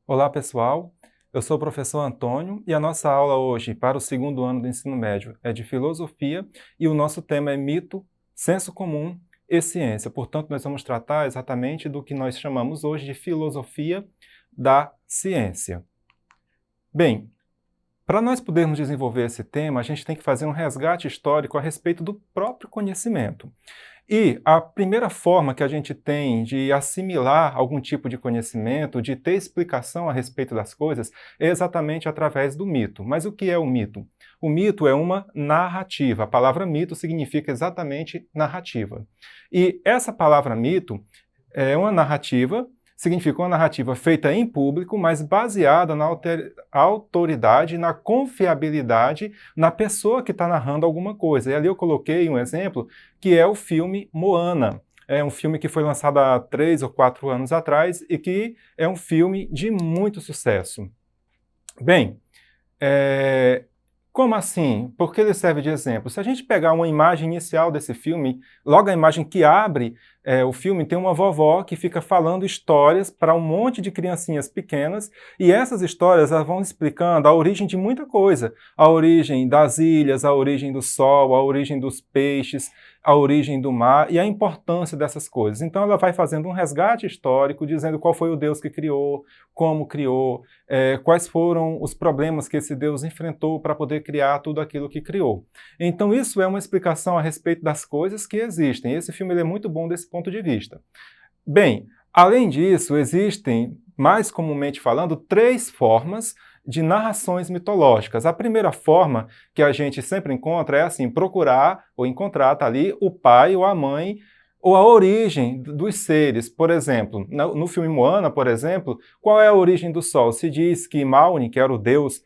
Olá, pessoal. Eu sou o professor Antônio e a nossa aula hoje, para o segundo ano do ensino médio, é de filosofia e o nosso tema é mito, senso comum e ciência. Portanto, nós vamos tratar exatamente do que nós chamamos hoje de filosofia da ciência. Bem, para nós podermos desenvolver esse tema, a gente tem que fazer um resgate histórico a respeito do próprio conhecimento. E a primeira forma que a gente tem de assimilar algum tipo de conhecimento, de ter explicação a respeito das coisas, é exatamente através do mito. Mas o que é o mito? O mito é uma narrativa. A palavra mito significa exatamente narrativa. E essa palavra mito é uma narrativa, significa uma narrativa feita em público, mas baseada na autoridade, na confiabilidade na pessoa que está narrando alguma coisa. E ali eu coloquei um exemplo, que é o filme Moana. É um filme que foi lançado há 3 ou 4 anos atrás e que é um filme de muito sucesso. Bem, como assim? Por que ele serve de exemplo? Se a gente pegar uma imagem inicial desse filme, logo a imagem que abre o filme, tem uma vovó que fica falando histórias para um monte de criancinhas pequenas, e essas histórias elas vão explicando a origem de muita coisa. A origem das ilhas, a origem do sol, a origem dos peixes, a origem do mar e a importância dessas coisas. Então ela vai fazendo um resgate histórico, dizendo qual foi o Deus que criou, como criou, quais foram os problemas que esse Deus enfrentou para poder criar tudo aquilo que criou. Então isso é uma explicação a respeito das coisas que existem. Esse filme ele é muito bom desse ponto de vista. Bem, além disso, existem, mais comumente falando, 3 formas de narrações mitológicas. A primeira forma que a gente sempre encontra é assim, procurar ou encontrar, tá ali, o pai ou a mãe ou a origem dos seres. Por exemplo, no filme Moana, por exemplo, qual é a origem do sol? Se diz que Mauni, que era o deus,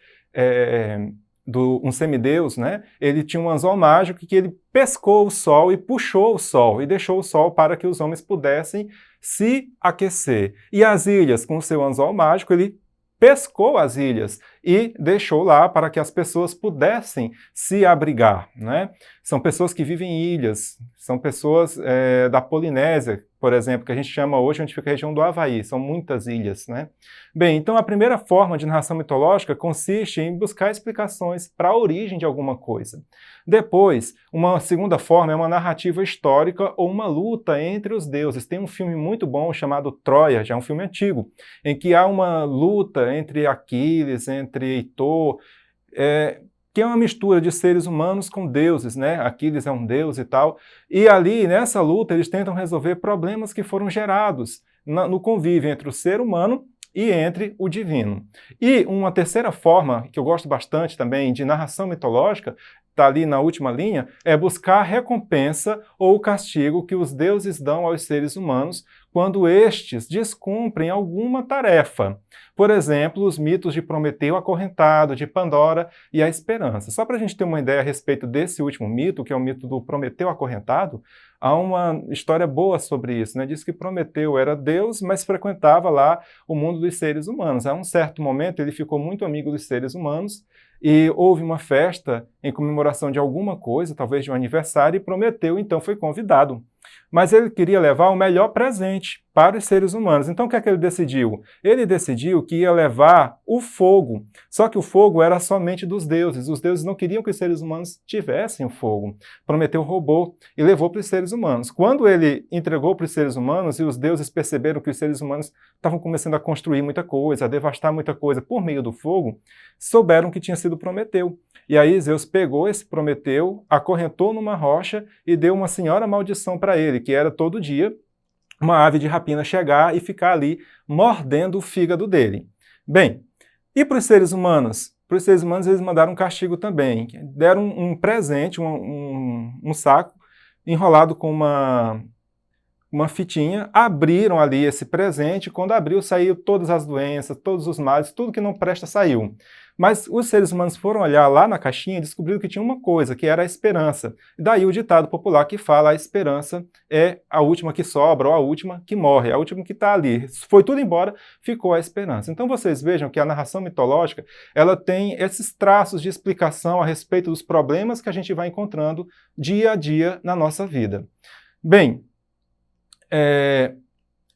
um semideus, né? Ele tinha um anzol mágico que ele pescou o sol e puxou o sol e deixou o sol para que os homens pudessem se aquecer. E as ilhas, com o seu anzol mágico, ele pescou as ilhas e deixou lá para que as pessoas pudessem se abrigar, né? São pessoas que vivem em ilhas, são pessoas da Polinésia, por exemplo, que a gente chama hoje, onde fica a região do Havaí, são muitas ilhas, né? Bem, então a primeira forma de narração mitológica consiste em buscar explicações para a origem de alguma coisa. Depois, uma segunda forma é uma narrativa histórica ou uma luta entre os deuses. Tem um filme muito bom chamado Troia, já é um filme antigo, em que há uma luta entre Aquiles, entre Heitor, que é uma mistura de seres humanos com deuses, né? Aquiles é um deus e tal. E ali, nessa luta, eles tentam resolver problemas que foram gerados no convívio entre o ser humano e entre o divino. E uma terceira forma, que eu gosto bastante também, de narração mitológica, está ali na última linha, é buscar a recompensa ou castigo que os deuses dão aos seres humanos quando estes descumprem alguma tarefa. Por exemplo, os mitos de Prometeu acorrentado, de Pandora e a esperança. Só para a gente ter uma ideia a respeito desse último mito, que é o mito do Prometeu acorrentado, há uma história boa sobre isso, né? Diz que Prometeu era Deus, mas frequentava lá o mundo dos seres humanos. A um certo momento ele ficou muito amigo dos seres humanos e houve uma festa em comemoração de alguma coisa, talvez de um aniversário, e Prometeu então foi convidado. Mas ele queria levar o melhor presente para os seres humanos. Então o que é que ele decidiu? Ele decidiu que ia levar o fogo. Só que o fogo era somente dos deuses. Os deuses não queriam que os seres humanos tivessem o fogo. Prometeu roubou e levou para os seres humanos. Quando ele entregou para os seres humanos e os deuses perceberam que os seres humanos estavam começando a construir muita coisa, a devastar muita coisa por meio do fogo, souberam que tinha sido Prometeu. E aí Zeus pegou esse Prometeu, acorrentou numa rocha e deu uma senhora maldição para ele, que era todo dia uma ave de rapina chegar e ficar ali mordendo o fígado dele. Bem, e para os seres humanos? Para os seres humanos eles mandaram um castigo também. Deram um presente, um saco enrolado com uma fitinha, abriram ali esse presente, quando abriu saiu todas as doenças, todos os males, tudo que não presta saiu. Mas os seres humanos foram olhar lá na caixinha e descobriram que tinha uma coisa, que era a esperança. Daí o ditado popular que fala a esperança é a última que sobra ou a última que morre, a última que está ali. Foi tudo embora, ficou a esperança. Então vocês vejam que a narração mitológica ela tem esses traços de explicação a respeito dos problemas que a gente vai encontrando dia a dia na nossa vida. Bem,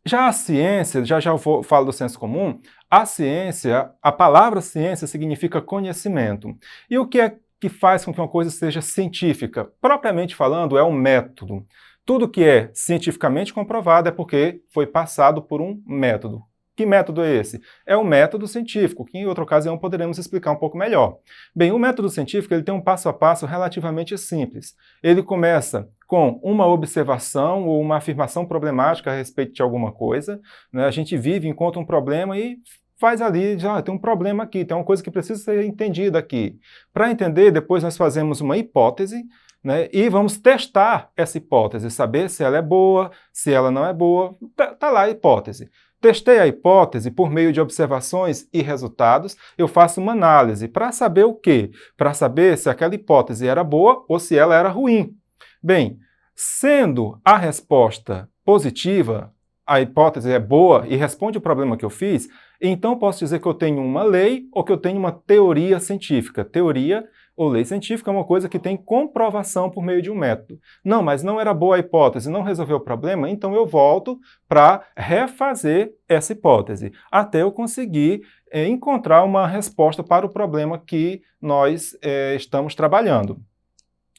Já a ciência, já eu falo do senso comum, a ciência, a palavra ciência significa conhecimento. E o que é que faz com que uma coisa seja científica? Propriamente falando, é um método. Tudo que é cientificamente comprovado é porque foi passado por um método. Que método é esse? É o método científico, que em outra ocasião poderemos explicar um pouco melhor. Bem, o método científico ele tem um passo a passo relativamente simples. Ele começa com uma observação ou uma afirmação problemática a respeito de alguma coisa, né? A gente vive, encontra um problema e faz ali, já tem um problema aqui, tem uma coisa que precisa ser entendida aqui. Para entender, depois nós fazemos uma hipótese, né, e vamos testar essa hipótese, saber se ela é boa, se ela não é boa. Tá lá a hipótese. Testei a hipótese por meio de observações e resultados, eu faço uma análise para saber o quê? Para saber se aquela hipótese era boa ou se ela era ruim. Bem, sendo a resposta positiva, a hipótese é boa e responde o problema que eu fiz, então posso dizer que eu tenho uma lei ou que eu tenho uma teoria científica. Teoria ou lei científica é uma coisa que tem comprovação por meio de um método. Não, mas não era boa a hipótese, não resolveu o problema, então eu volto para refazer essa hipótese, até eu conseguir encontrar uma resposta para o problema que nós estamos trabalhando,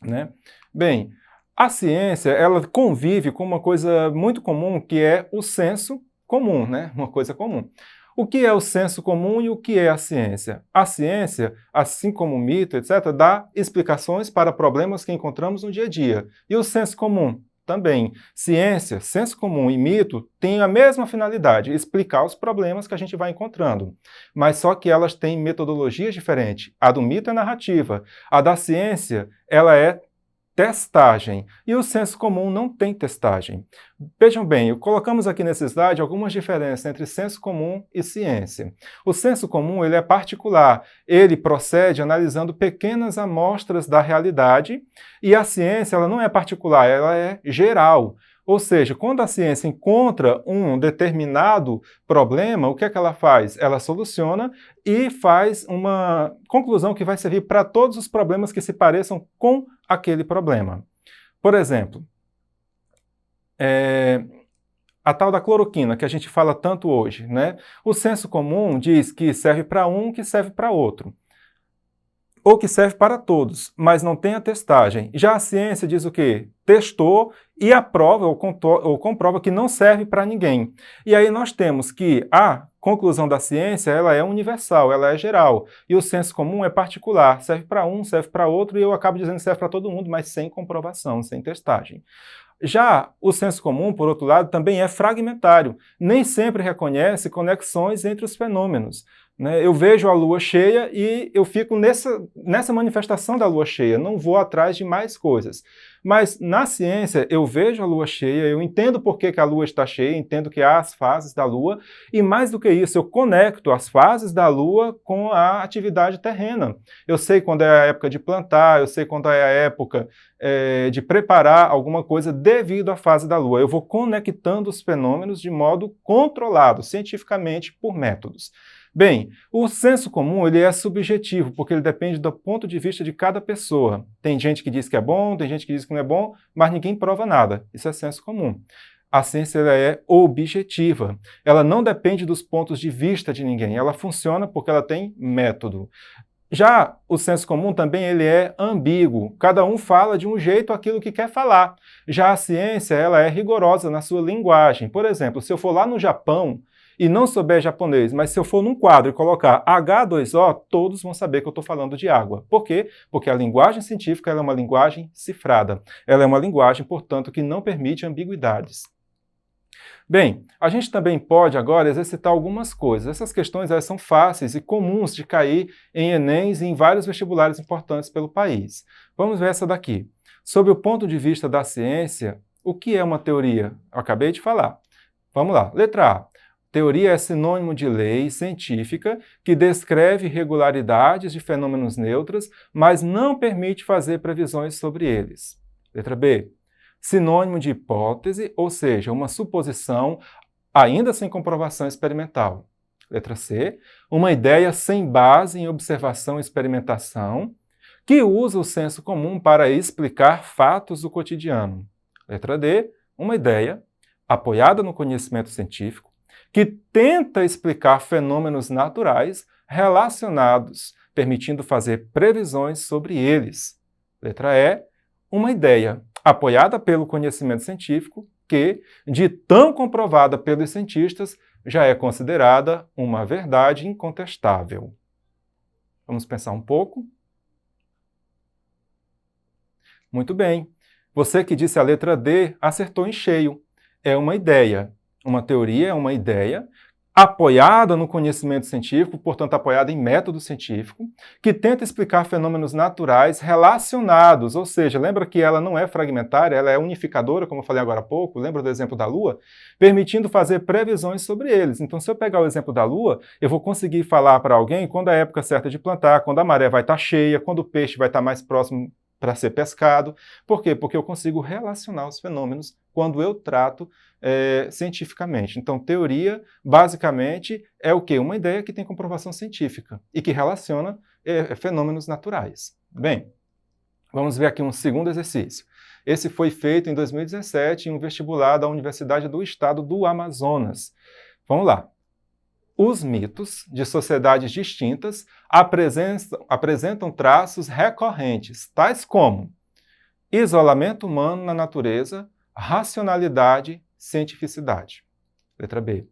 né? Bem, a ciência, ela convive com uma coisa muito comum, que é o senso comum, né? Uma coisa comum. O que é o senso comum e o que é a ciência? A ciência, assim como o mito, etc., dá explicações para problemas que encontramos no dia a dia. E o senso comum? Também. Ciência, senso comum e mito têm a mesma finalidade, explicar os problemas que a gente vai encontrando. Mas só que elas têm metodologias diferentes. A do mito é narrativa. A da ciência, ela é testagem. E o senso comum não tem testagem. Vejam bem, colocamos aqui nesse slide algumas diferenças entre senso comum e ciência. O senso comum ele é particular, ele procede analisando pequenas amostras da realidade, e a ciência ela não é particular, ela é geral. Ou seja, quando a ciência encontra um determinado problema, o que é que ela faz? Ela soluciona e faz uma conclusão que vai servir para todos os problemas que se pareçam com aquele problema. Por exemplo, a tal da cloroquina, que a gente fala tanto hoje, né? O senso comum diz que serve para um, que serve para outro. Ou que serve para todos, mas não tem a testagem. Já a ciência diz o quê? Testou e aprova ou comprova que não serve para ninguém. E aí nós temos que a conclusão da ciência ela é universal, ela é geral. E o senso comum é particular, serve para um, serve para outro, e eu acabo dizendo que serve para todo mundo, mas sem comprovação, sem testagem. Já o senso comum, por outro lado, também é fragmentário. Nem sempre reconhece conexões entre os fenômenos. Né? Eu vejo a lua cheia e eu fico nessa manifestação da lua cheia, não vou atrás de mais coisas. Mas na ciência eu vejo a lua cheia, eu entendo por que a lua está cheia, entendo que há as fases da lua, e mais do que isso, eu conecto as fases da lua com a atividade terrena. Eu sei quando é a época de plantar, eu sei quando é a época de preparar alguma coisa devido à fase da lua. Eu vou conectando os fenômenos de modo controlado, cientificamente, por métodos. Bem, o senso comum ele é subjetivo, porque ele depende do ponto de vista de cada pessoa. Tem gente que diz que é bom, tem gente que diz que não é bom, mas ninguém prova nada. Isso é senso comum. A ciência ela é objetiva. Ela não depende dos pontos de vista de ninguém. Ela funciona porque ela tem método. Já o senso comum também ele é ambíguo. Cada um fala de um jeito aquilo que quer falar. Já a ciência ela é rigorosa na sua linguagem. Por exemplo, se eu for lá no Japão e não souber japonês, mas se eu for num quadro e colocar H2O, todos vão saber que eu estou falando de água. Por quê? Porque a linguagem científica ela é uma linguagem cifrada. Ela é uma linguagem, portanto, que não permite ambiguidades. Bem, a gente também pode agora exercitar algumas coisas. Essas questões elas são fáceis e comuns de cair em Enems e em vários vestibulares importantes pelo país. Vamos ver essa daqui. Sob o ponto de vista da ciência, o que é uma teoria? Eu acabei de falar. Vamos lá. Letra A. Teoria é sinônimo de lei científica que descreve regularidades de fenômenos neutros, mas não permite fazer previsões sobre eles. Letra B. Sinônimo de hipótese, ou seja, uma suposição ainda sem comprovação experimental. Letra C. Uma ideia sem base em observação e experimentação, que usa o senso comum para explicar fatos do cotidiano. Letra D. Uma ideia apoiada no conhecimento científico, que tenta explicar fenômenos naturais relacionados, permitindo fazer previsões sobre eles. Letra E, uma ideia apoiada pelo conhecimento científico que, de tão comprovada pelos cientistas, já é considerada uma verdade incontestável. Vamos pensar um pouco? Muito bem. Você que disse a letra D acertou em cheio. É uma ideia. Uma teoria é uma ideia apoiada no conhecimento científico, portanto apoiada em método científico, que tenta explicar fenômenos naturais relacionados, ou seja, lembra que ela não é fragmentária, ela é unificadora, como eu falei agora há pouco, lembra do exemplo da Lua? Permitindo fazer previsões sobre eles. Então, se eu pegar o exemplo da Lua, eu vou conseguir falar para alguém quando é a época certa de plantar, quando a maré vai estar cheia, quando o peixe vai estar mais próximo para ser pescado. Por quê? Porque eu consigo relacionar os fenômenos quando eu trato cientificamente. Então, teoria, basicamente, é o quê? Uma ideia que tem comprovação científica e que relaciona fenômenos naturais. Bem, vamos ver aqui um segundo exercício. Esse foi feito em 2017 em um vestibular da Universidade do Estado do Amazonas. Vamos lá. Os mitos de sociedades distintas apresentam traços recorrentes, tais como isolamento humano na natureza, racionalidade, cientificidade. Letra B.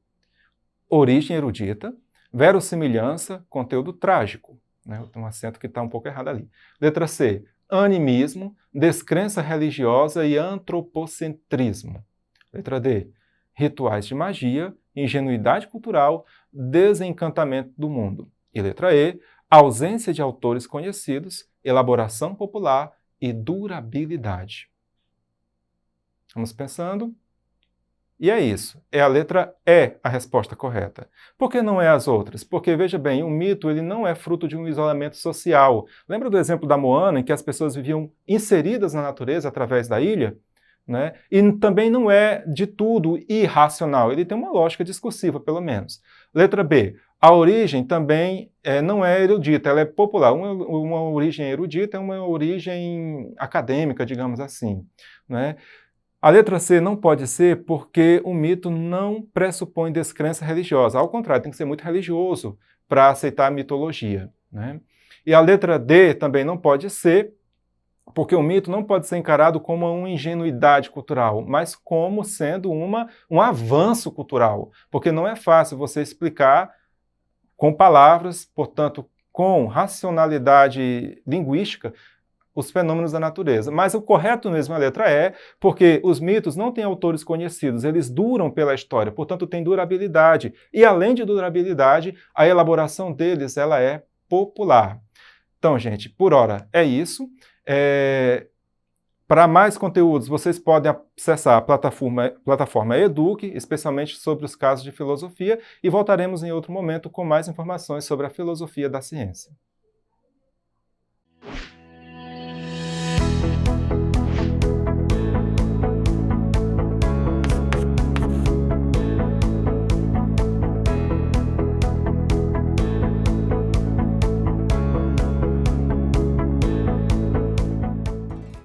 Origem erudita, verossimilhança, conteúdo trágico. Né? Tem um acento que está um pouco errado ali. Letra C. Animismo, descrença religiosa e antropocentrismo. Letra D. Rituais de magia, ingenuidade cultural, desencantamento do mundo. E letra E. Ausência de autores conhecidos, elaboração popular e durabilidade. Vamos pensando. E é isso. É a letra E a resposta correta. Por que não é as outras? Porque, veja bem, o mito ele não é fruto de um isolamento social. Lembra do exemplo da Moana, em que as pessoas viviam inseridas na natureza através da ilha? Né? E também não é de tudo irracional. Ele tem uma lógica discursiva, pelo menos. Letra B. A origem também não é erudita, ela é popular. Uma origem erudita é uma origem acadêmica, digamos assim. Né? A letra C não pode ser porque o mito não pressupõe descrença religiosa. Ao contrário, tem que ser muito religioso para aceitar a mitologia. Né? E a letra D também não pode ser porque o mito não pode ser encarado como uma ingenuidade cultural, mas como sendo um avanço cultural. Porque não é fácil você explicar com palavras, portanto, com racionalidade linguística, os fenômenos da natureza. Mas o correto mesmo é a letra E, porque os mitos não têm autores conhecidos, eles duram pela história, portanto têm durabilidade. E além de durabilidade, a elaboração deles ela é popular. Então, gente, por hora é isso. Para mais conteúdos, vocês podem acessar a plataforma Eduque, especialmente sobre os casos de filosofia, e voltaremos em outro momento com mais informações sobre a filosofia da ciência.